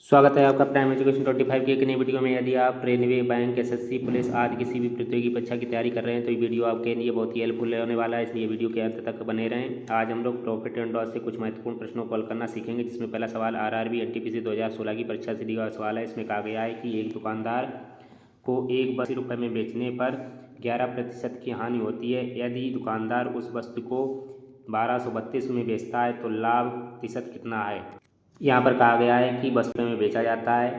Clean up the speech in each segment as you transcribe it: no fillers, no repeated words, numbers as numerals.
स्वागत है आपका प्राइम एजुकेशन 25 की एक नई वीडियो में। यदि आप रेलवे, बैंक, एसएससी, पुलिस आदि किसी भी प्रतियोगी परीक्षा की तैयारी कर रहे हैं तो ये वीडियो आपके लिए बहुत ही हेल्पफुल होने वाला है, इसलिए वीडियो के अंत तक बने रहें। आज हम लोग प्रॉफिट एंड लॉस से कुछ महत्वपूर्ण प्रश्नों को हल करना सीखेंगे, जिसमें पहला सवाल आरआरबी एनटीपीसी 2016 की परीक्षा से दिया हुआ सवाल है। इसमें कहा गया है कि एक दुकानदार को एक वस्तु ₹80 में बेचने पर 11% की हानि होती है। यदि दुकानदार उस वस्तु को 1232 में बेचता है तो लाभ प्रतिशत कितना है। यहाँ पर कहा गया है कि वस्तु में बेचा जाता है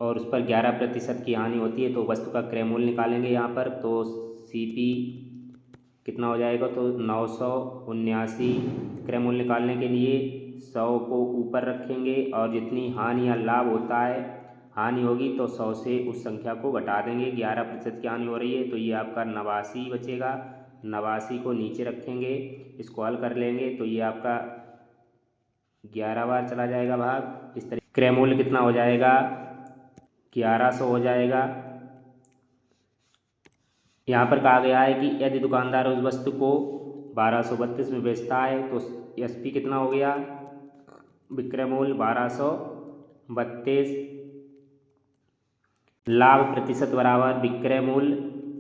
और उस पर 11% की हानि होती है, तो वस्तु का क्रय मूल्य निकालेंगे। यहाँ पर तो सीपी कितना हो जाएगा, तो 979। क्रय मूल्य निकालने के लिए 100 को ऊपर रखेंगे और जितनी हानि या लाभ होता है, हानि होगी तो 100 से उस संख्या को घटा देंगे। 11% की हानि हो रही है तो ये आपका 89 बचेगा। 89 को नीचे रखेंगे, इसको हल कर लेंगे तो ये आपका 11 बार चला जाएगा भाग। इस तरह क्रय मूल्य कितना हो जाएगा, 1100 हो जाएगा। यहाँ पर कहा गया है कि यदि दुकानदार उस वस्तु को 1232 में बेचता है तो एसपी कितना हो गया, विक्रय मूल्य 1232, लाभ प्रतिशत बराबर विक्रय मूल्य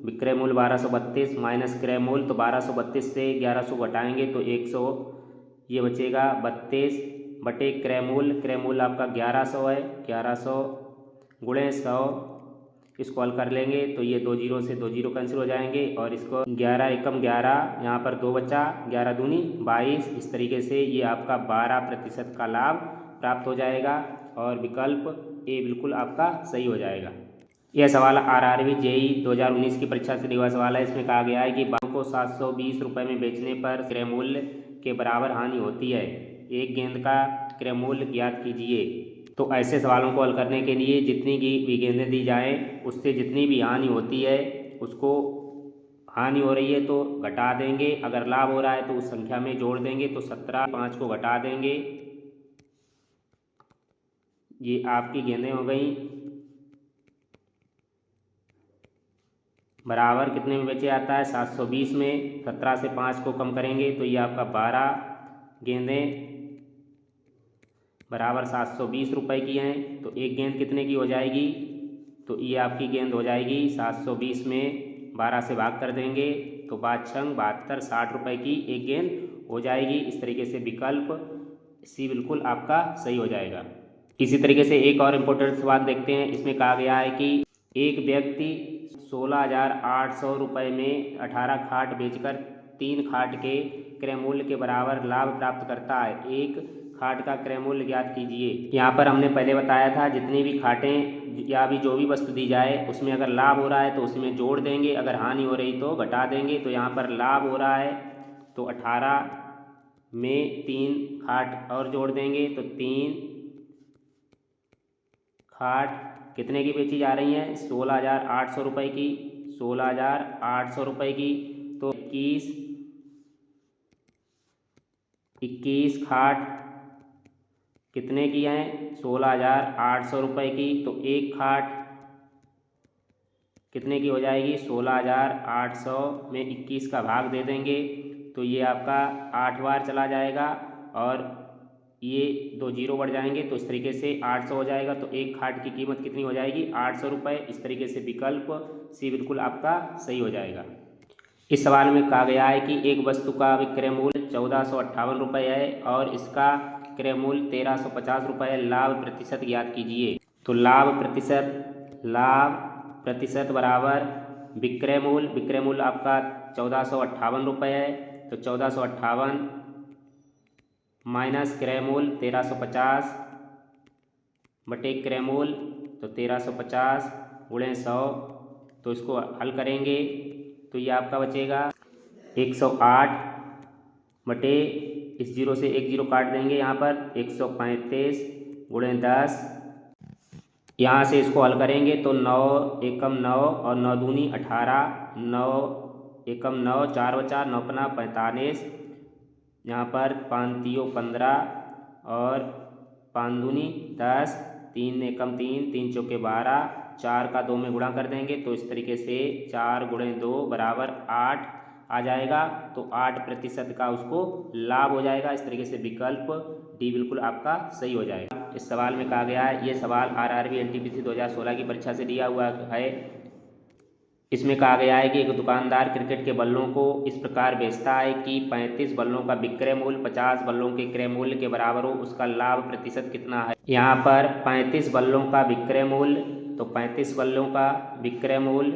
1232 माइनस क्रय मूल्य, तो 1232 से 1100 घटाएंगे तो 100 ये बचेगा 32 बटे क्रय मूल्य आपका 1100 है। 1100 गुणे 100, इसको हल कर लेंगे तो ये 2 जीरो से 2 जीरो कैंसिल हो जाएंगे और इसको 11 एकम 11, यहाँ पर 2 बचा, 11 दूनी 22। इस तरीके से ये आपका 12% का लाभ प्राप्त हो जाएगा और विकल्प ए बिल्कुल आपका सही हो जाएगा। यह सवाल आरआरबी जेई 2019 की परीक्षा से दिया हुआ सवाल है। इसमें कहा गया है कि बालों को 720 रुपये में बेचने पर क्रय मूल्य के बराबर हानि होती है। एक गेंद का क्रय मूल्य ज्ञात कीजिए। तो ऐसे सवालों को हल करने के लिए जितनी भी गेंदें दी जाएं उससे जितनी भी हानि होती है उसको, हानि हो रही है तो घटा देंगे, अगर लाभ हो रहा है तो उस संख्या में जोड़ देंगे। तो 17, 5 को घटा देंगे, ये आपकी गेंदें हो गई। बराबर कितने में बेचे आता है, 720 में। 17 से 5 को कम करेंगे तो ये आपका 12 गेंदें बराबर 720 रुपये की हैं। तो एक गेंद कितने की हो जाएगी, तो ये आपकी गेंद हो जाएगी 720 में 12 से भाग कर देंगे तो 5 छंग 72, 60 रुपये की एक गेंद हो जाएगी। इस तरीके से विकल्प सी बिल्कुल आपका सही हो जाएगा। इसी तरीके से एक और इम्पोर्टेंट सवाल देखते हैं। इसमें कहा गया है कि एक व्यक्ति 16,800 रुपये में 18 खाट बेचकर 3 खाट के क्रय मूल्य के बराबर लाभ प्राप्त करता है। एक खाट का क्रय मूल्य ज्ञात कीजिए। यहाँ पर हमने पहले बताया था जितनी भी खाटें या भी जो भी वस्तु दी जाए उसमें अगर लाभ हो रहा है तो उसमें जोड़ देंगे, अगर हानि हो रही तो घटा देंगे। तो यहाँ पर लाभ हो रहा है तो 18 में 3 खाट और जोड़ देंगे तो 3 खाट कितने की बेची जा रही हैं, 16,800 रुपये की। 16,800 रुपये की तो 21 खाट कितने की हैं, 16,800 रुपये की। तो एक खाट कितने की हो जाएगी, 16,800 में 21 का भाग दे देंगे तो ये आपका 8 बार चला जाएगा और ये 2 जीरो बढ़ जाएंगे तो इस तरीके से 800 हो जाएगा। तो एक खाट की कीमत कितनी हो जाएगी, 800 रुपये। इस तरीके से विकल्प सी बिल्कुल आपका सही हो जाएगा। इस सवाल में कहा गया है कि एक वस्तु का विक्रय मूल्य 1458 रुपये है और इसका क्रय मूल्य 1350 रुपये है। लाभ प्रतिशत ज्ञात कीजिए। तो लाभ प्रतिशत बराबर विक्रय मूल्य आपका 1458 रुपये है। तो 1458 माइनस क्रय मूल्य 1350 बटे क्रय मूल्य, तो 1350 गुणे 100, तो इसको हल करेंगे तो ये आपका बचेगा 108 बटे, इस जीरो से एक जीरो काट देंगे यहाँ पर, 135 गुणे 10। यहाँ से इसको हल करेंगे तो 9 एकम 9 और 9 दूनी 18, 9 एकम 9, 4 बचा, 9 पना 45, यहाँ पर 5 तियो 15 और 5 दूनी 10, 3 एकम 3, 3 चौके 12, 4 का 2 में गुणा कर देंगे तो इस तरीके से 4 गुणे 2 बराबर 8 आ जाएगा। तो 8% का उसको लाभ हो जाएगा। इस तरीके से विकल्प डी बिल्कुल आपका सही हो जाएगा। इस सवाल में कहा गया है, ये सवाल आरआरबी एनटीपीसी 2016 की परीक्षा से लिया हुआ है। इसमें कहा गया है कि एक दुकानदार क्रिकेट के बल्लों को इस प्रकार बेचता है कि 35 बल्लों का विक्रय मूल्य 50 बल्लों के क्रय मूल्य के बराबर हो, उसका लाभ प्रतिशत कितना है। यहाँ पर 35 बल्लों का विक्रय मूल्य, तो 35 बल्लों का विक्रय मूल्य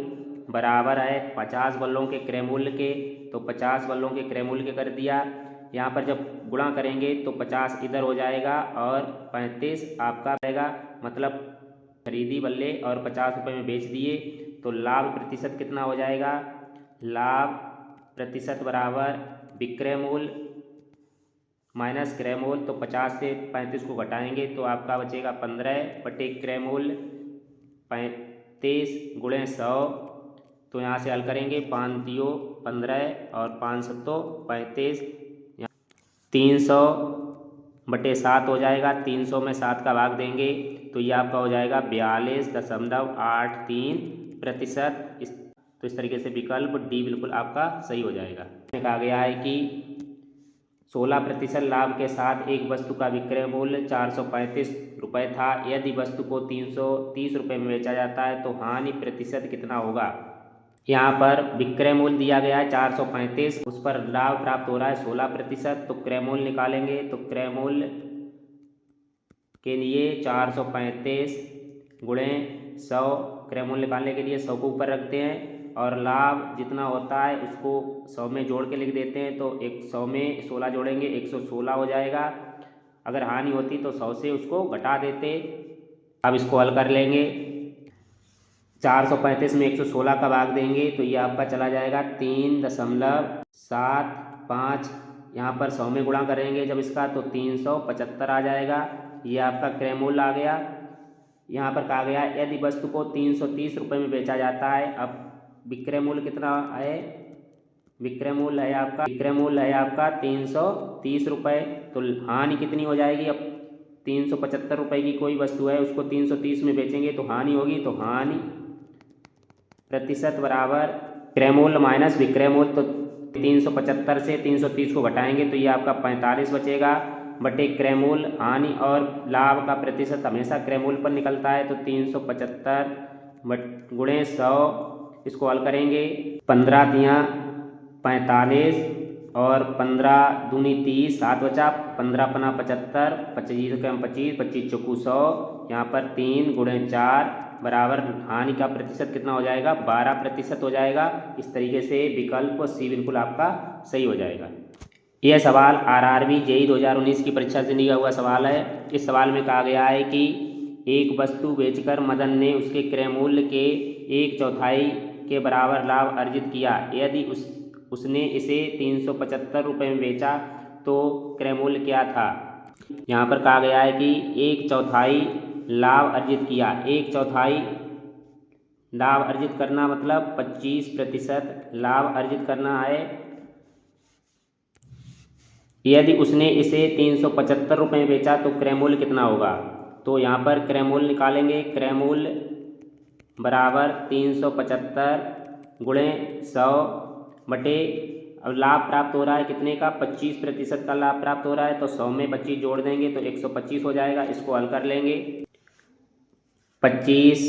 बराबर है 50 बल्लों के क्रय मूल्य के, तो 50 बल्लों के क्रय मूल्य के कर दिया। यहाँ पर जब गुणा करेंगे तो 50 इधर हो जाएगा और 35 आपका रहेगा, मतलब खरीदी बल्ले और 50 रुपये में बेच दिए, तो लाभ प्रतिशत कितना हो जाएगा। लाभ प्रतिशत बराबर विक्रय मूल्य माइनस क्रय मूल्य, तो 50 से 35 को घटाएंगे तो आपका बचेगा 15 बटे क्रय मूल्य 35 गुणे 100। तो यहाँ से हल करेंगे, 5 दियो 15 और 5 सत्तो 35, 300 बटे 7 हो जाएगा। 300 में 7 का भाग देंगे तो ये आपका हो जाएगा 42.83%। तो इस तरीके से विकल्प डी बिल्कुल आपका सही हो जाएगा। कहा गया है कि 16% लाभ के साथ एक वस्तु का विक्रय मूल्य 435 रुपये था। यदि वस्तु को 330 रुपये में बेचा जाता है तो हानि प्रतिशत कितना होगा। यहाँ पर विक्रय मूल्य दिया गया है 435, उस पर लाभ प्राप्त हो रहा है 16%। तो क्रय मूल्य निकालेंगे, तो क्रय मूल्य के लिए 435 गुणे 100, क्रय मूल्य निकालने के लिए 100 को ऊपर रखते हैं और लाभ जितना होता है उसको 100 में जोड़ के लिख देते हैं। तो 100 में 16 जोड़ेंगे 116 हो जाएगा। अगर हानि होती तो 100 से उसको घटा देते। अब इसको हल कर लेंगे, 435 में 116 का भाग देंगे तो ये आपका चला जाएगा 3.75। यहाँ पर 100 में गुणा करेंगे जब इसका, तो 375 आ जाएगा। ये आपका क्रय मूल्य आ गया। यहाँ पर कहा गया यदि वस्तु को 330 रुपये में बेचा जाता है। अब विक्रय मूल्य कितना है, विक्रय मूल्य है आपका 330 रुपये। तो हानि कितनी हो जाएगी। अब 375 रुपये की कोई वस्तु है, उसको 330 में बेचेंगे तो हानि होगी। तो हानि प्रतिशत बराबर क्रय मूल्य माइनस विक्रय मूल्य। तो 375 से 330 को घटाएंगे तो ये आपका 45 बचेगा बटे क्रय मूल्य। हानि और लाभ का प्रतिशत हमेशा क्रय मूल्य पर निकलता है। तो 375 गुणे 100, इसको हल करेंगे, 15 तियाँ 45 और 15 दूनी 30, 7 बचा, 15 पना 75, 25 कम 25, 25 चौकू 100। यहाँ पर 3 गुणे 4 बराबर हानि का प्रतिशत कितना हो जाएगा, 12% हो जाएगा। इस तरीके से विकल्प सी बिल्कुल आपका सही हो जाएगा। यह सवाल आरआरबी जेईई 2019 की परीक्षा से लिया हुआ सवाल है। इस सवाल में कहा गया है कि एक वस्तु बेचकर मदन ने उसके क्रय मूल्य के 1/4 के बराबर लाभ अर्जित किया। यदि उसने इसे 375 रुपये में बेचा तो क्रय मूल्य क्या था। यहाँ पर कहा गया है कि 1/4 लाभ अर्जित किया। 1/4 लाभ अर्जित करना मतलब 25% लाभ अर्जित करना है। यदि उसने इसे 375 रुपये में बेचा तो क्रय मूल्य कितना होगा। तो यहाँ पर क्रय मूल्य निकालेंगे, क्रय मूल्य बराबर 375 गुणे 100 बटे, अब लाभ प्राप्त हो रहा है कितने का, 25% का लाभ प्राप्त हो रहा है। तो 100 में 25 जोड़ देंगे तो 125 हो जाएगा। इसको हल कर लेंगे, 25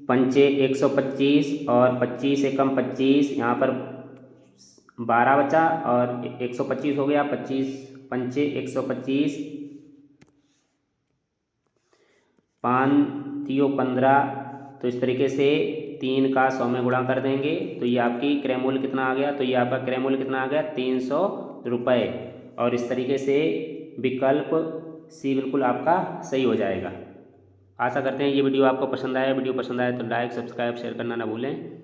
पंचे 125 और 25 एकम 25, यहाँ पर 12 बचा और 125 हो गया। 25 पंचे 125, 5 तियो 15। तो इस तरीके से 3 का 100 में गुणा कर देंगे तो ये आपकी क्रय मूल्य कितना आ गया। तो ये आपका क्रय मूल्य कितना आ गया, 300 रुपये। और इस तरीके से विकल्प सी बिल्कुल आपका सही हो जाएगा। आशा करते हैं ये वीडियो आपको पसंद आया। वीडियो पसंद आए तो लाइक सब्सक्राइब शेयर करना ना भूलें।